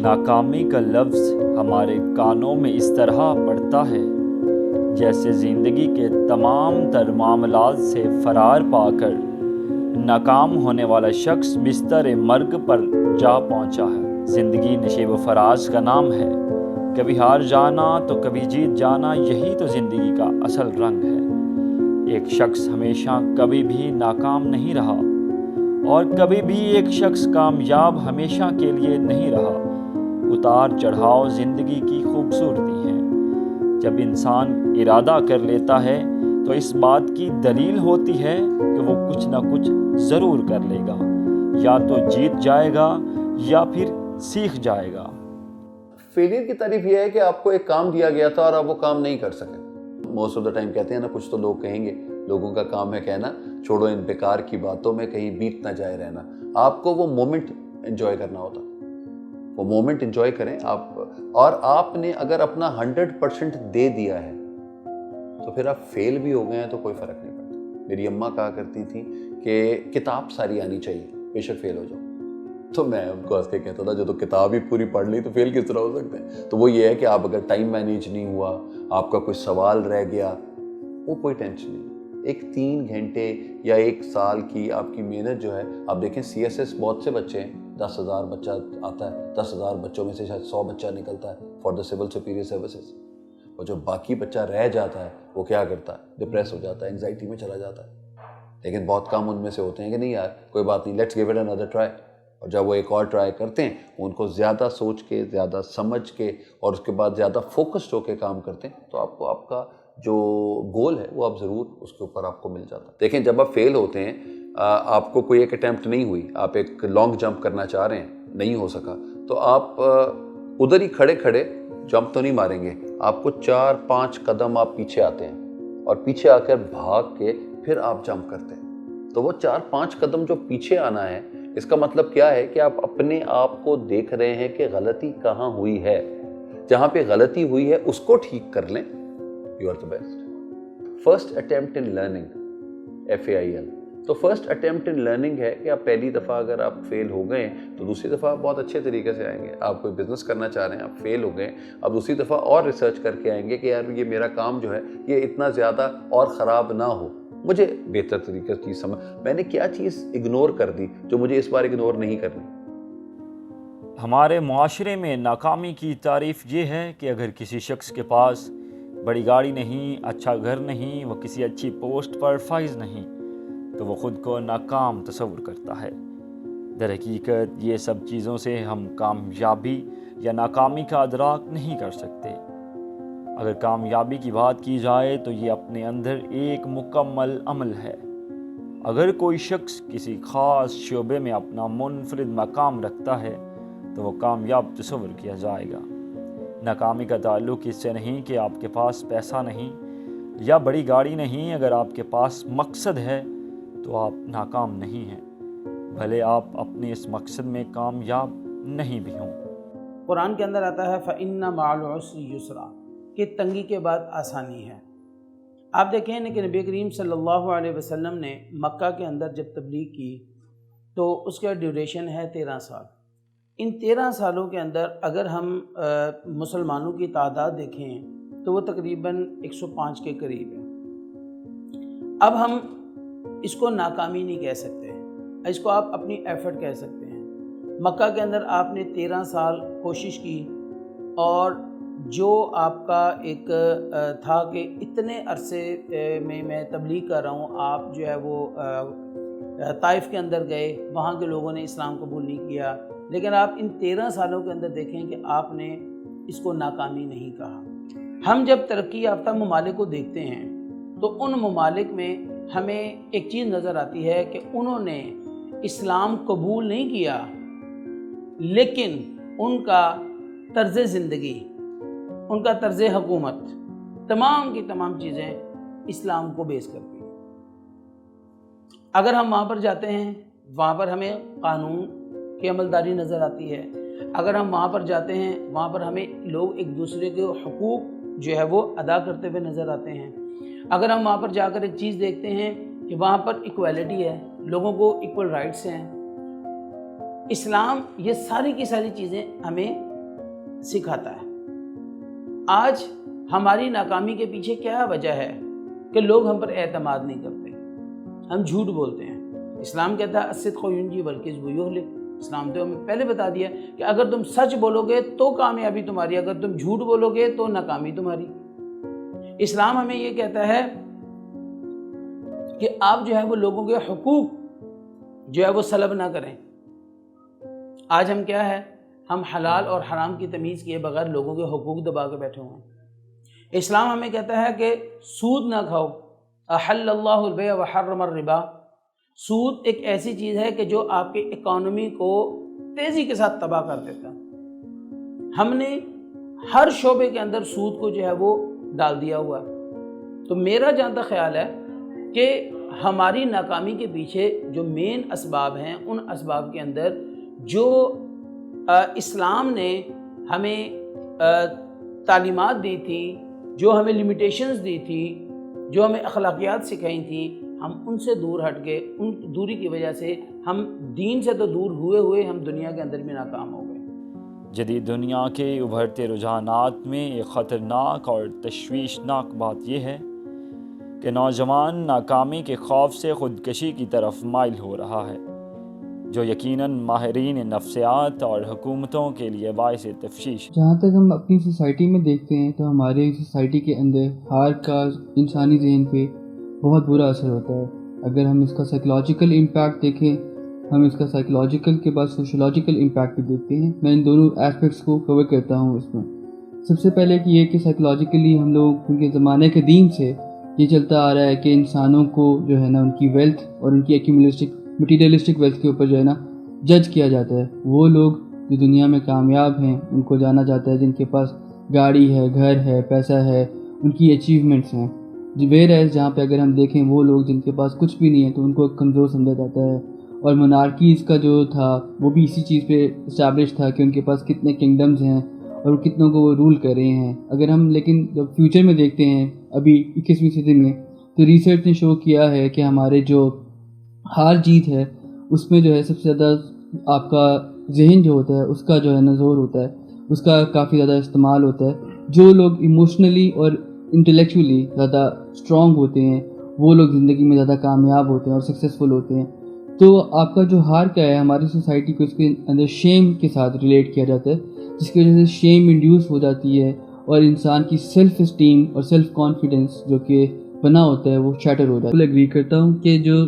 ناکامی کا لفظ ہمارے کانوں میں اس طرح پڑتا ہے جیسے زندگی کے تمام تر معاملات سے فرار پا کر ناکام ہونے والا شخص بستر مرگ پر جا پہنچا ہے۔ زندگی نشیب و فراز کا نام ہے، کبھی ہار جانا تو کبھی جیت جانا، یہی تو زندگی کا اصل رنگ ہے۔ ایک شخص ہمیشہ کبھی بھی ناکام نہیں رہا اور کبھی بھی ایک شخص کامیاب ہمیشہ کے لیے نہیں رہا۔ اتار چڑھاؤ زندگی کی خوبصورتی ہے۔ جب انسان ارادہ کر لیتا ہے تو اس بات کی دلیل ہوتی ہے کہ وہ کچھ نہ کچھ ضرور کر لے گا، یا تو جیت جائے گا یا پھر سیکھ جائے گا۔ فیلئر کی تعریف یہ ہے کہ آپ کو ایک کام دیا گیا تھا اور آپ وہ کام نہیں کر سکے۔ موسٹ آف دا ٹائم کہتے ہیں نا، کچھ تو لوگ کہیں گے، لوگوں کا کام ہے کہنا چھوڑو ان بیکار کی باتوں میں کہیں بیت نہ جائے رہنا۔ آپ کو وہ مومنٹ انجوائے کرنا ہوتا، وہ مومنٹ انجوائے کریں آپ، اور آپ نے اگر اپنا 100% دے دیا ہے تو پھر آپ فیل بھی ہو گئے ہیں تو کوئی فرق نہیں پڑتا۔ میری اماں کہا کرتی تھی کہ کتاب ساری آنی چاہیے، بے شک فیل ہو جاؤ۔ تو میں ان کو ہنس کے کہتا تھا جو تو کتاب ہی پوری پڑھ لی تو فیل کس طرح ہو سکتے ہیں؟ تو وہ یہ ہے کہ آپ اگر ٹائم مینیج نہیں ہوا، آپ کا کوئی سوال رہ گیا، وہ کوئی ٹینشن نہیں۔ ایک 3 گھنٹے یا 1 سال کی آپ کی محنت جو ہے، آپ دیکھیں CSS بہت سے بچے ہیں، 10,000 بچہ آتا ہے، 10,000 بچوں میں سے شاید 100 بچہ نکلتا ہے for the civil superior services, اور جو باقی بچہ رہ جاتا ہے وہ کیا کرتا ہے؟ ڈپریس ہو جاتا ہے، انگزائٹی میں چلا جاتا ہے۔ لیکن بہت کم ان میں سے ہوتے ہیں کہ نہیں یار کوئی بات نہیں، let's give it another try, اور جب وہ ایک اور ٹرائی کرتے ہیں ان کو زیادہ سوچ کے، زیادہ سمجھ کے، اور اس کے بعد زیادہ فوکسڈ ہو کے کام کرتے ہیں تو آپ کو آپ کا جو گول ہے وہ آپ ضرور اس کے اوپر آپ کو مل جاتا ہے۔ دیکھیں جب آپ فیل ہوتے ہیں، آپ کو کوئی ایک اٹیمپٹ نہیں ہوئی، آپ ایک لانگ جمپ کرنا چاہ رہے ہیں، نہیں ہو سکا، تو آپ ادھر ہی کھڑے کھڑے جمپ تو نہیں ماریں گے، آپ کو 4-5 قدم آپ پیچھے آتے ہیں اور پیچھے آ کر بھاگ کے پھر آپ جمپ کرتے ہیں۔ تو وہ 4-5 قدم جو پیچھے آنا ہے، اس کا مطلب کیا ہے کہ آپ اپنے آپ کو دیکھ رہے ہیں کہ غلطی کہاں ہوئی ہے، جہاں پہ غلطی ہوئی ہے اس کو ٹھیک کر لیں، you are the best. First attempt in learning, FAIL۔ تو فرسٹ اٹیمپٹ ان لرننگ ہے کہ آپ پہلی دفعہ اگر آپ فیل ہو گئے تو دوسری دفعہ آپ بہت اچھے طریقے سے آئیں گے۔ آپ کوئی بزنس کرنا چاہ رہے ہیں، آپ فیل ہو گئے، آپ دوسری دفعہ اور ریسرچ کر کے آئیں گے کہ یار یہ میرا کام جو ہے یہ اتنا زیادہ اور خراب نہ ہو، مجھے بہتر طریقے سے چیز سمجھ، میں نے کیا چیز اگنور کر دی جو مجھے اس بار اگنور نہیں کرنی۔ ہمارے معاشرے میں ناکامی کی تعریف یہ ہے کہ اگر کسی شخص کے پاس بڑی گاڑی نہیں، اچھا گھر نہیں، وہ کسی اچھی پوسٹ پر فائز نہیں، تو وہ خود کو ناکام تصور کرتا ہے۔ در حقیقت یہ سب چیزوں سے ہم کامیابی یا ناکامی کا ادراک نہیں کر سکتے۔ اگر کامیابی کی بات کی جائے تو یہ اپنے اندر ایک مکمل عمل ہے۔ اگر کوئی شخص کسی خاص شعبے میں اپنا منفرد مقام رکھتا ہے تو وہ کامیاب تصور کیا جائے گا۔ ناکامی کا تعلق اس سے نہیں کہ آپ کے پاس پیسہ نہیں یا بڑی گاڑی نہیں، اگر آپ کے پاس مقصد ہے تو آپ ناکام نہیں ہیں، بھلے آپ اپنے اس مقصد میں کامیاب نہیں بھی ہوں۔ قرآن کے اندر آتا ہے فَإِنَّ مَعَ الْعُسْرِ يُسْرًا، کہ تنگی کے بعد آسانی ہے۔ آپ دیکھیں کہ نبی کریم صلی اللہ علیہ وسلم نے مکہ کے اندر جب تبلیغ کی تو اس کا ڈیوریشن ہے 13 سال۔ ان 13 سالوں کے اندر اگر ہم مسلمانوں کی تعداد دیکھیں تو وہ تقریباً 105 کے قریب ہے۔ اب ہم اس کو ناکامی نہیں کہہ سکتے، اس کو آپ اپنی ایفرٹ کہہ سکتے ہیں۔ مکہ کے اندر آپ نے 13 سال کوشش کی، اور جو آپ کا ایک تھا کہ اتنے عرصے میں میں تبلیغ کر رہا ہوں، آپ جو ہے وہ طائف کے اندر گئے، وہاں کے لوگوں نے اسلام قبول نہیں کیا، لیکن آپ ان 13 سالوں کے اندر دیکھیں کہ آپ نے اس کو ناکامی نہیں کہا۔ ہم جب ترقی یافتہ ممالک کو دیکھتے ہیں تو ان ممالک میں ہمیں ایک چیز نظر آتی ہے کہ انہوں نے اسلام قبول نہیں کیا، لیکن ان کا طرز زندگی، ان کا طرز حکومت، تمام کی تمام چیزیں اسلام کو بیس کرتی ہیں۔ اگر ہم وہاں پر جاتے ہیں، وہاں پر ہمیں قانون کی عملداری نظر آتی ہے۔ اگر ہم وہاں پر جاتے ہیں، وہاں پر ہمیں لوگ ایک دوسرے کے حقوق جو ہے وہ ادا کرتے ہوئے نظر آتے ہیں۔ اگر ہم وہاں پر جا کر ایک چیز دیکھتے ہیں کہ وہاں پر ایکویلٹی ہے، لوگوں کو ایکول رائٹس ہیں، اسلام یہ ساری کی ساری چیزیں ہمیں سکھاتا ہے۔ آج ہماری ناکامی کے پیچھے کیا وجہ ہے کہ لوگ ہم پر اعتماد نہیں کرتے، ہم جھوٹ بولتے ہیں۔ اسلام کہتا ہے الصدق ینجی والکذب یہلک۔ اسلام تو ہمیں پہلے بتا دیا کہ اگر تم سچ بولو گے تو کامیابی تمہاری، اگر تم جھوٹ بولو گے تو ناکامی تمہاری۔ اسلام ہمیں یہ کہتا ہے کہ آپ جو ہے وہ لوگوں کے حقوق جو ہے وہ سلب نہ کریں۔ آج ہم کیا ہے، ہم حلال اور حرام کی تمیز کیے بغیر لوگوں کے حقوق دبا کے بیٹھے ہوئے ہیں۔ اسلام ہمیں کہتا ہے کہ سود نہ کھاؤ، احل اللہ البیع وحرم الربا۔ سود ایک ایسی چیز ہے کہ جو آپ کی اکانومی کو تیزی کے ساتھ تباہ کر دیتا ہے۔ ہم نے ہر شعبے کے اندر سود کو جو ہے وہ ڈال دیا ہوا ہے۔ تو میرا جہاں تک خیال ہے کہ ہماری ناکامی کے پیچھے جو مین اسباب ہیں، ان اسباب کے اندر جو اسلام نے ہمیں تعلیمات دی تھی، جو ہمیں لمیٹیشنز دی تھی، جو ہمیں اخلاقیات سکھائی تھیں، ہم ان سے دور ہٹ گئے۔ ان دوری کی وجہ سے ہم دین سے تو دور ہوئے ہم دنیا کے اندر بھی ناکام ہو گئے۔ جدید دنیا کے ابھرتے رجحانات میں ایک خطرناک اور تشویشناک بات یہ ہے کہ نوجوان ناکامی کے خوف سے خودکشی کی طرف مائل ہو رہا ہے، جو یقیناً ماہرین نفسیات اور حکومتوں کے لیے باعث تشویش۔ جہاں تک ہم اپنی سوسائٹی میں دیکھتے ہیں تو ہمارے سوسائٹی کے اندر ہار کا انسانی ذہن پہ بہت برا اثر ہوتا ہے۔ اگر ہم اس کا سائیکولوجیکل امپیکٹ دیکھیں، ہم اس کا سائیکولوجیکل کے بعد سوشولوجیکل امپیکٹ بھی دیکھتے ہیں۔ میں ان دونوں ایسپیکٹس کو کور کرتا ہوں اس میں۔ سب سے پہلے کہ یہ کہ سائیکولوجیکلی ہم لوگ کیونکہ زمانے قدیم سے یہ چلتا آ رہا ہے کہ انسانوں کو جو ہے نا ان کی ویلتھ اور ان کی مٹیریلسٹک ویلتھ کے اوپر جو ہے نا جج کیا جاتا ہے۔ وہ لوگ جو دنیا میں کامیاب ہیں ان کو جانا جاتا ہے جن کے پاس گاڑی ہے، گھر ہے، پیسہ ہے، ان کی اچیومنٹس ہیں۔ ویئر ایز جہاں پہ اگر ہم دیکھیں وہ لوگ جن کے پاس کچھ بھی نہیں ہے تو ان کو کمزور سمجھا جاتا ہے۔ اور monarchies کا جو تھا وہ بھی اسی چیز پہ اسٹیبلش تھا کہ ان کے پاس کتنے کنگڈمز ہیں اور وہ کتنوں کو وہ رول کر رہے ہیں۔ اگر ہم لیکن جب فیوچر میں دیکھتے ہیں ابھی 21ویں صدی میں، تو ریسرچ نے شو کیا ہے کہ ہمارے جو ہار جیت ہے اس میں جو ہے سب سے زیادہ آپ کا ذہن جو ہوتا ہے اس کا جو ہے نا زور ہوتا ہے، اس کا کافی زیادہ استعمال ہوتا ہے۔ جو لوگ ایموشنلی اور انٹلیکچولی زیادہ اسٹرانگ ہوتے ہیں وہ لوگ زندگی میں زیادہ کامیاب ہوتے ہیں اور سکسیزفل ہوتے ہیں۔ تو آپ کا جو ہار کیا ہے، ہماری سوسائٹی کو اس کے اندر شیم کے ساتھ ریلیٹ کیا جاتا ہے، جس کی وجہ سے شیم انڈیوس ہو جاتی ہے اور انسان کی سیلف اسٹیم اور سیلف کانفیڈنس جو کہ بنا ہوتا ہے وہ شیٹر ہو جاتا ہے۔ ایگری کرتا ہوں کہ جو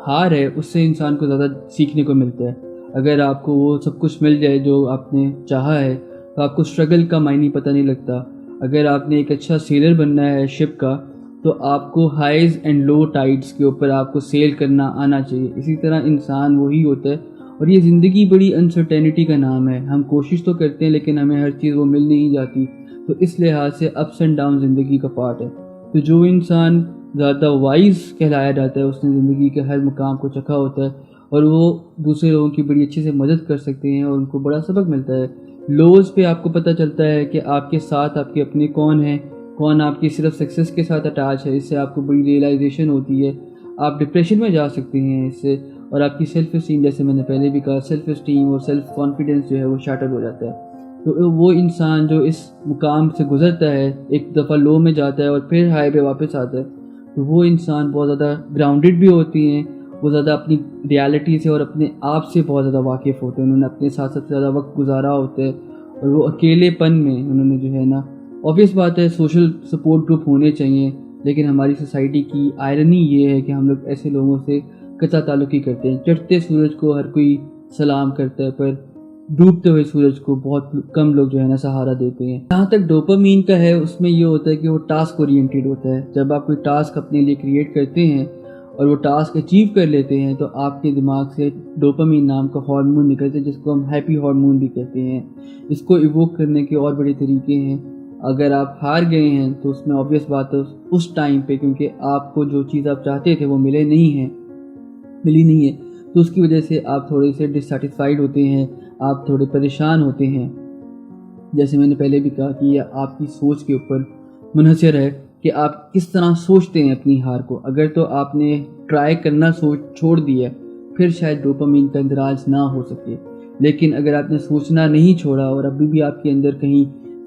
ہار ہے اس سے انسان کو زیادہ سیکھنے کو ملتا ہے۔ اگر آپ کو وہ سب کچھ مل جائے جو آپ نے چاہا ہے تو آپ کو اسٹرگل کا معنی پتہ نہیں لگتا۔ اگر آپ نے ایک اچھا سیلر بننا ہے شپ کا تو آپ کو ہائیز اینڈ لو ٹائڈس کے اوپر آپ کو سیل کرنا آنا چاہیے۔ اسی طرح انسان وہی ہوتا ہے، اور یہ زندگی بڑی انسرٹینٹی کا نام ہے۔ ہم کوشش تو کرتے ہیں لیکن ہمیں ہر چیز وہ مل نہیں جاتی، تو اس لحاظ سے اپس اینڈ ڈاؤن زندگی کا پارٹ ہے۔ تو جو انسان زیادہ وائز کہلایا جاتا ہے اس نے زندگی کے ہر مقام کو چکھا ہوتا ہے اور وہ دوسرے لوگوں کی بڑی اچھے سے مدد کر سکتے ہیں اور ان کو بڑا سبق ملتا ہے۔ لوز پہ آپ کو پتہ چلتا ہے کہ آپ کے ساتھ آپ کے اپنے کون ہیں، کون آپ کی صرف سکسیس کے ساتھ اٹیچ ہے۔ اس سے آپ کو بڑی ریئلائزیشن ہوتی ہے۔ آپ ڈپریشن میں جا سکتے ہیں اس سے، اور آپ کی سیلف اسٹیم، جیسے میں نے پہلے بھی کہا، سیلف اسٹیم اور سیلف کانفیڈنس جو ہے وہ شیٹر ہو جاتا ہے۔ تو وہ انسان جو اس مقام سے گزرتا ہے، ایک دفعہ لو میں جاتا ہے اور پھر ہائی پہ واپس آتا ہے، تو وہ انسان بہت زیادہ گراؤنڈڈ بھی ہوتی ہیں، وہ زیادہ اپنی ریالٹی سے اور اپنے آپ سے بہت زیادہ واقف ہوتے ہیں۔ انہوں نے اپنے ساتھ سب سے زیادہ وقت گزارا ہوتا ہے اور وہ اکیلے پن میں انہوں نے جو ہے نا، obvious بات ہے سوشل سپورٹ گروپ ہونے چاہیے، لیکن ہماری سوسائٹی کی آئرنی یہ ہے کہ ہم لوگ ایسے لوگوں سے قطع تعلقی کرتے ہیں۔ چڑھتے سورج کو ہر کوئی سلام کرتا ہے پر ڈوبتے ہوئے سورج کو بہت کم لوگ جو ہے نا سہارا دیتے ہیں۔ جہاں تک ڈوپامین کا ہے اس میں یہ ہوتا ہے کہ وہ ٹاسک اورینٹیڈ ہوتا ہے۔ جب آپ کوئی ٹاسک اپنے لیے کریٹ کرتے ہیں اور وہ ٹاسک اچیو کر لیتے ہیں تو آپ کے دماغ سے ڈوپامین نام کا ہارمون نکلتا ہے جس کو ہم ہیپی ہارمون بھی کہتے ہیں۔ اس کو ایووک کرنے کے اور بڑے طریقے ہیں۔ اگر آپ ہار گئے ہیں تو اس میں obvious بات ہے اس ٹائم پہ، کیونکہ آپ کو جو چیز آپ چاہتے تھے وہ ملی نہیں ہے، تو اس کی وجہ سے آپ تھوڑے سے ڈسسیٹسفائیڈ ہوتے ہیں، آپ تھوڑے پریشان ہوتے ہیں۔ جیسے میں نے پہلے بھی کہا کہ یہ آپ کی سوچ کے اوپر منحصر ہے کہ آپ کس طرح سوچتے ہیں اپنی ہار کو۔ اگر تو آپ نے ٹرائی کرنا چھوڑ دیا پھر شاید ڈوپامین کا اندراج نہ ہو سکے، لیکن اگر آپ نے سوچنا نہیں چھوڑا اور ابھی بھی آپ کے اندر کہیں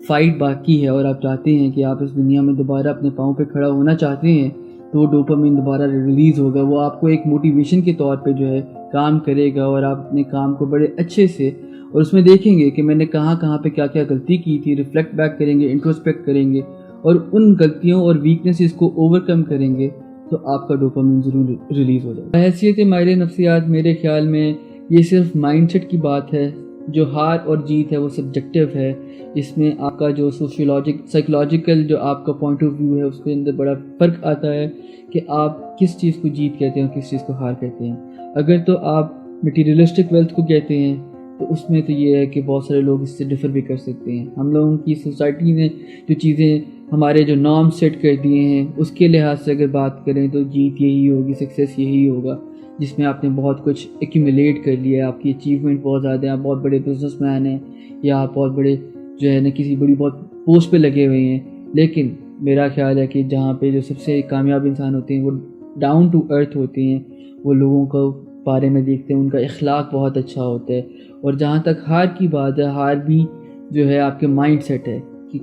فائٹ باقی ہے اور آپ چاہتے ہیں کہ آپ اس دنیا میں دوبارہ اپنے پاؤں پہ کھڑا ہونا چاہتے ہیں، تو وہ ڈوپامین دوبارہ ریلیز ہوگا، وہ آپ کو ایک موٹیویشن کے طور پہ جو ہے کام کرے گا، اور آپ اپنے کام کو بڑے اچھے سے اور اس میں دیکھیں گے کہ میں نے کہاں کہاں پہ کیا کیا غلطی کی تھی، ریفلیکٹ بیک کریں گے، انٹروسپیکٹ کریں گے اور ان غلطیوں اور ویکنیسز کو اوور کم کریں گے، تو آپ کا ڈوپامین ضرور ریلیز ہو جائے گا۔ حیثیت ماہر نفسیات میرے خیال میں یہ صرف مائنڈ سیٹ کی بات ہے، جو ہار اور جیت ہے وہ سبجیکٹیو ہے۔ اس میں آپ کا جو سائیکولوجیکل جو آپ کا پوائنٹ آف ویو ہے اس کے اندر بڑا فرق آتا ہے کہ آپ کس چیز کو جیت کہتے ہیں اور کس چیز کو ہار کہتے ہیں۔ اگر تو آپ مٹیریلسٹک ویلتھ کو کہتے ہیں تو اس میں تو یہ ہے کہ بہت سارے لوگ اس سے ڈفر بھی کر سکتے ہیں۔ ہم لوگوں کی سوسائٹی نے جو چیزیں ہمارے جو نارم سیٹ کر دیے ہیں اس کے لحاظ سے اگر بات کریں تو جیت یہی ہوگی، سکسیس یہی ہوگا جس میں آپ نے بہت کچھ ایکیومولیٹ کر لیا ہے، آپ کی اچیومنٹ بہت زیادہ ہیں، آپ بہت بڑے بزنس مین ہیں یا آپ بہت بڑے جو ہے نا کسی بڑی بہت پوسٹ پہ لگے ہوئے ہیں۔ لیکن میرا خیال ہے کہ جہاں پہ جو سب سے کامیاب انسان ہوتے ہیں وہ ڈاؤن ٹو ارتھ ہوتے ہیں، وہ لوگوں کو بارے میں دیکھتے ہیں، ان کا اخلاق بہت اچھا ہوتا ہے۔ اور جہاں تک ہار کی بات ہے، ہار بھی جو ہے آپ کے مائنڈ سیٹ ہے کہ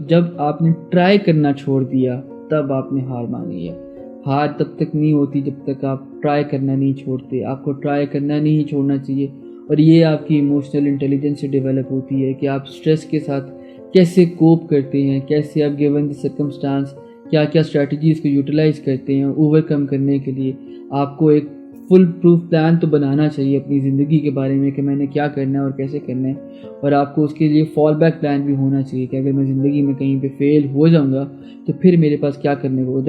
جب آپ نے ٹرائی کرنا چھوڑ دیا تب آپ نے ہار مانی ہے۔ ہار تب تک نہیں ہوتی جب تک آپ ٹرائی کرنا نہیں چھوڑتے، آپ کو ٹرائی کرنا نہیں چھوڑنا چاہیے، اور یہ آپ کی ایموشنل انٹیلیجنس سے ڈیولپ ہوتی ہے کہ آپ سٹریس کے ساتھ کیسے کوپ کرتے ہیں، کیسے آپ گیون دی سرکمسٹانس کیا کیا اسٹریٹجیز کو یوٹیلائز کرتے ہیں اوور کم کرنے کے لیے۔ آپ کو ایک فل پروف پلان تو بنانا چاہیے اپنی زندگی کے بارے میں کہ میں نے کیا کرنا ہے اور کیسے کرنا ہے، اور آپ کو اس کے لیے فال بیک پلان بھی ہونا چاہیے کہ اگر میں زندگی میں کہیں پہ فیل ہو جاؤں گا تو پھر میرے پاس کیا کرنے کو۔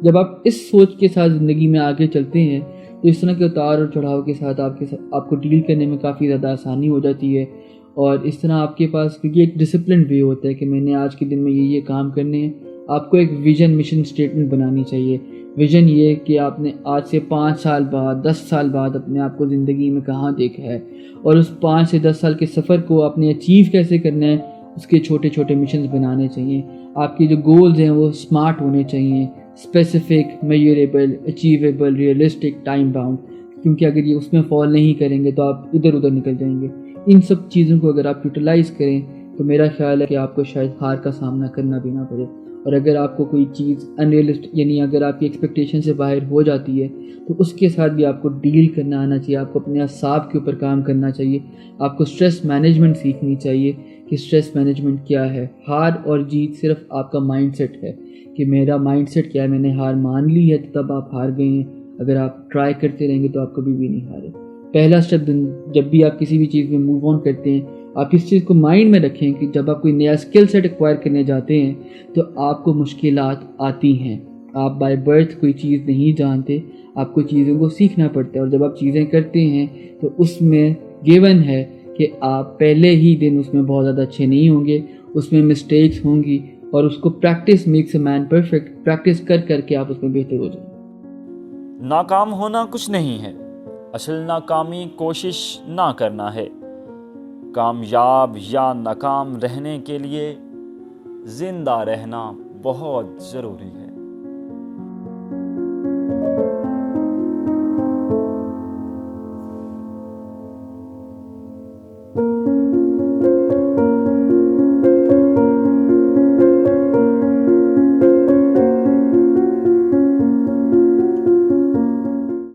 جب آپ اس سوچ کے ساتھ زندگی میں آگے چلتے ہیں تو اس طرح کے اتار اور چڑھاؤ کے ساتھ آپ کو ڈیل کرنے میں کافی زیادہ آسانی ہو جاتی ہے، اور اس طرح آپ کے پاس کیونکہ ایک ڈسپلن وے ہوتا ہے کہ میں نے آج کے دن میں یہ کام کرنے ہیں۔ آپ کو ایک ویژن مشن اسٹیٹمنٹ بنانی چاہیے۔ ویژن یہ کہ آپ نے آج سے 5 سال بعد 10 سال بعد اپنے آپ کو زندگی میں کہاں دیکھا ہے، اور اس 5 سے 10 سال کے سفر کو آپ نے اچیو کیسے کرنا ہے، اس کے چھوٹے چھوٹے مشنز بنانے چاہیے۔ آپ کے جو گولز ہیں وہ اسمارٹ ہونے چاہیے، specific, measurable, achievable, realistic, time bound, کیونکہ اگر یہ اس میں فال نہیں کریں گے تو آپ ادھر ادھر نکل جائیں گے۔ ان سب چیزوں کو اگر آپ یوٹیلائز کریں تو میرا خیال ہے کہ آپ کو شاید ہار کا سامنا کرنا بھی نہ پڑے۔ اور اگر آپ کو کوئی چیز انریلسٹک یعنی اگر آپ کی ایکسپیکٹیشن سے باہر ہو جاتی ہے تو اس کے ساتھ بھی آپ کو ڈیل کرنا آنا چاہیے، آپ کو اپنے اعصاب کے اوپر کام کرنا چاہیے، آپ کو اسٹریس مینجمنٹ سیکھنی چاہیے کہ اسٹریس مینجمنٹ کیا ہے۔ ہار اور جیت صرف آپ کا مائنڈ سیٹ ہے کہ میرا مائنڈ سیٹ کیا ہے، میں نے ہار مان لی ہے تو تب آپ ہار گئے ہیں۔ اگر آپ ٹرائی کرتے رہیں گے تو آپ کبھی بھی نہیں ہارے۔ پہلا اسٹیپ جب بھی آپ کسی بھی چیز میں موو آن کرتے ہیں، آپ اس چیز کو مائنڈ میں رکھیں کہ جب آپ کوئی نیا اسکل سیٹ ایکوائر کرنے جاتے ہیں تو آپ کو مشکلات آتی ہیں۔ آپ بائی برتھ کوئی چیز نہیں جانتے، آپ کو چیزوں کو سیکھنا پڑتا ہے، اور جب آپ چیزیں کرتے ہیں تو اس میں گیون ہے کہ آپ پہلے ہی دن اس میں بہت زیادہ اچھے نہیں ہوں گے، اس میں مسٹیکس ہوں گی، اور اس کو practice makes a man perfect, practice کر کے آپ اس میں بہتر ہو جائیں۔ ناکام ہونا کچھ نہیں ہے، اصل ناکامی کوشش نہ کرنا ہے۔ کامیاب یا ناکام رہنے کے لیے زندہ رہنا بہت ضروری ہے۔